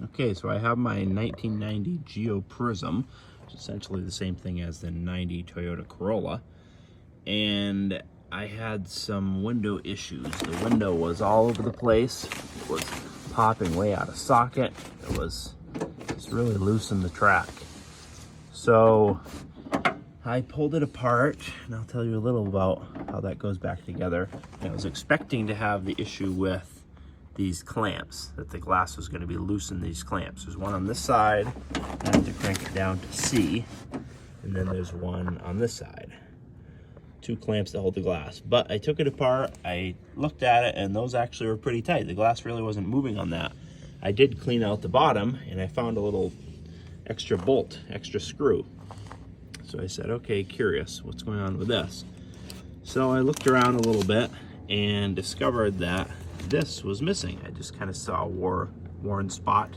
Okay, so I have my 1990 Geo Prism, which is essentially the same thing as the 90 Toyota Corolla, and I had some window issues. The window was all over the place. It was popping way out of socket. It was just really loose in the track. So I pulled it apart, and I'll tell you a little about how that goes back together. I was expecting to have the issue with these clamps, that the glass was going to be loose in these clamps. There's one on this side, I have to crank it down to C, and then there's one on this side. 2 clamps that hold the glass. But I took it apart, I looked at it, and those actually were pretty tight. The glass really wasn't moving on that. I did clean out the bottom, and I found a little extra bolt, extra screw. So I said, okay, curious, what's going on with this? So I looked around a little bit and discovered that this was missing. I just kind of saw a worn spot.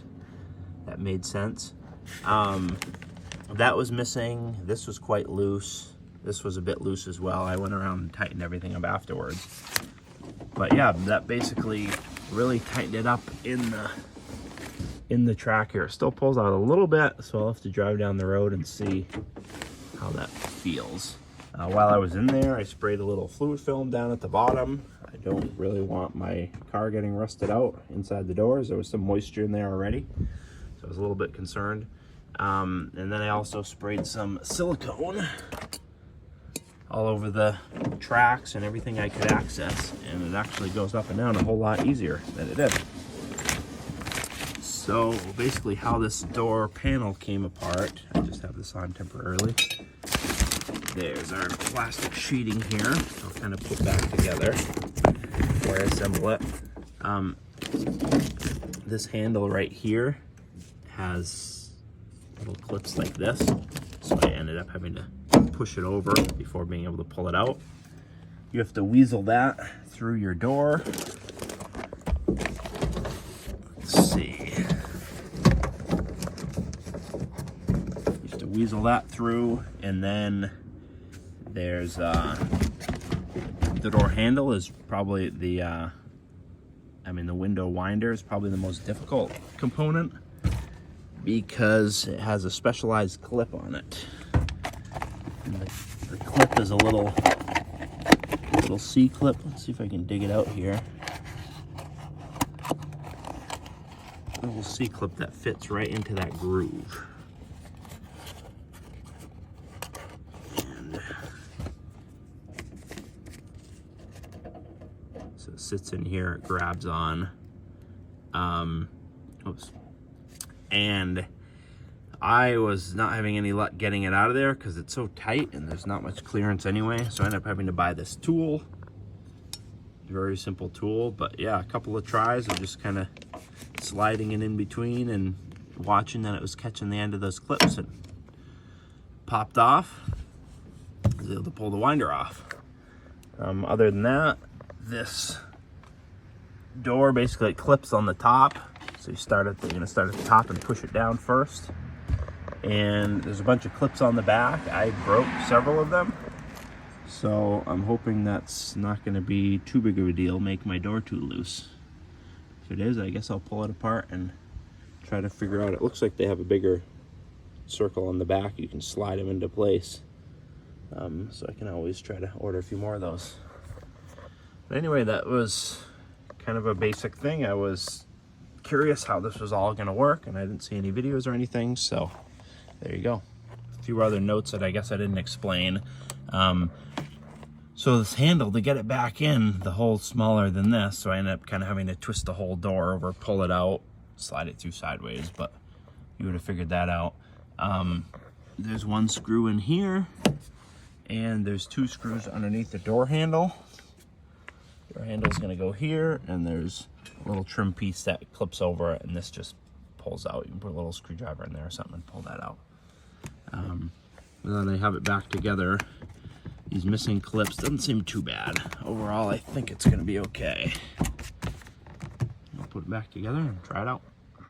That made sense. That was missing. This was quite loose. This was a bit loose as well. I went around and tightened everything up afterwards. But yeah, that basically really tightened it up in the track here. It still pulls out a little bit, so I'll have to drive down the road and see how that feels. While I was in there, I sprayed a little fluid film down at the bottom. I don't really want my car getting rusted out inside the doors. There was some moisture in there already, so I was a little bit concerned. And then I also sprayed some silicone all over the tracks and everything I could access, and it actually goes up and down a whole lot easier than it did. So basically how this door panel came apart, I just have this on temporarily. There's our plastic sheeting here. I'll kind of put back together before I assemble it. This handle right here has little clips like this, so I ended up having to push it over before being able to pull it out. You have to weasel that through your door. Let's see. You have to weasel that through, and then there's the door handle is probably the window winder is probably the most difficult component because it has a specialized clip on it. And the clip is a little C clip. Let's see if I can dig it out here. A little C clip that fits right into that groove. So it sits in here, it grabs on. Oops. And I was not having any luck getting it out of there because it's so tight and there's not much clearance anyway. So I ended up having to buy this tool. Very simple tool, but yeah, a couple of tries of just kind of sliding it in between and watching that it was catching the end of those clips and popped off. I was able to pull the winder off. Other than that, this door basically clips on the top. So you're gonna start at the top and push it down first. And there's a bunch of clips on the back. I broke several of them. So I'm hoping that's not gonna be too big of a deal, make my door too loose. If it is, I guess I'll pull it apart and try to figure out. It looks like they have a bigger circle on the back. You can slide them into place. So I can always try to order a few more of those. But anyway, that was kind of a basic thing. I was curious how this was all gonna work, and I didn't see any videos or anything, so there you go. A few other notes that I guess I didn't explain. So this handle, to get it back in, the hole's smaller than this, so I ended up kind of having to twist the whole door over, pull it out, slide it through sideways, but you would have figured that out. There's one screw in here, and there's 2 screws underneath the door handle. Door handle's gonna go here, and there's a little trim piece that clips over it, and this just pulls out. You can put a little screwdriver in there or something and pull that out. And then I have it back together. These missing clips doesn't seem too bad. Overall, I think it's gonna be okay. I'll put it back together and try it out.